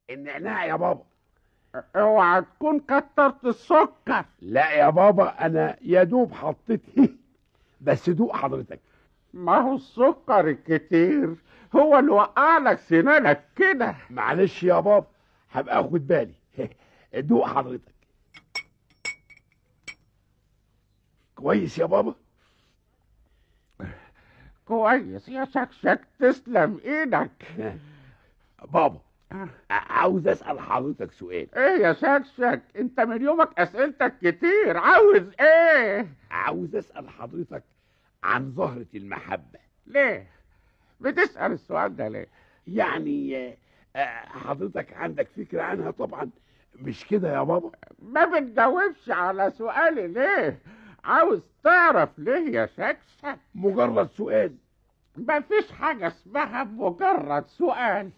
النعناع يا بابا. اوعى تكون كترت السكر. لا يا بابا، انا يا دوب حطيت بس دوق حضرتك. ما هو السكر الكتير هو اللي وقع لك سنانك كده. معلش يا بابا، هبقى اخد بالي. دوق حضرتك. كويس يا بابا. كويس يا شكشك، تسلم ايدك. بابا، عاوز اسال حضرتك سؤال. ايه يا شكشك، انت من يومك اسئلتك كتير، عاوز ايه؟ عاوز اسال حضرتك عن زهرة المحبة. ليه بتسأل السؤال ده ليه؟ يعني حضرتك عندك فكرة عنها طبعا، مش كده يا بابا؟ ما بتجاوبش على سؤالي ليه؟ عاوز تعرف ليه يا شكشك؟ مجرد سؤال. ما فيش حاجة اسمها مجرد سؤال،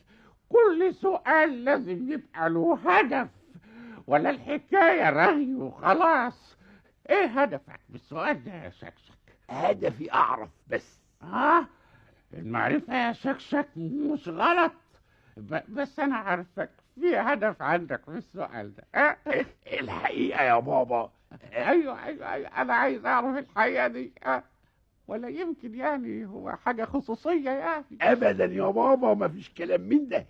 كل سؤال لازم يبقى له هدف، ولا الحكاية رهي وخلاص. ايه هدفك بالسؤال ده يا شكشك؟ هدفي اعرف بس. المعرفة يا شكشك مش غلط، بس انا عارفك في هدف عندك في السؤال ده. الحقيقة يا بابا. ايوه ايوه ايوه، انا عايز اعرف الحقيقة دي. ولا يمكن يعني هو حاجة خصوصية يعني؟ ابدا يا بابا، ما فيش كلام من ده.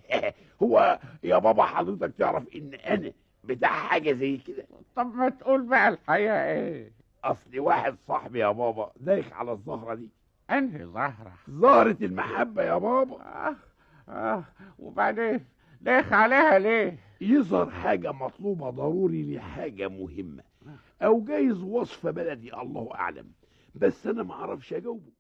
هو يا بابا حضرتك تعرف ان انا بتاع حاجة زي كده؟ طب ما تقول بقى الحقيقة ايه؟ اصل واحد صاحبي يا بابا دايخ على الزهرة دي. انهي زهرة؟ زهرة المحبة يا بابا. وبعدين دايخ عليها ليه؟ يظهر حاجة مطلوبة ضروري لحاجة مهمة، او جايز وصفة بلدي الله اعلم، بس انا ما اعرفش اجاوبه.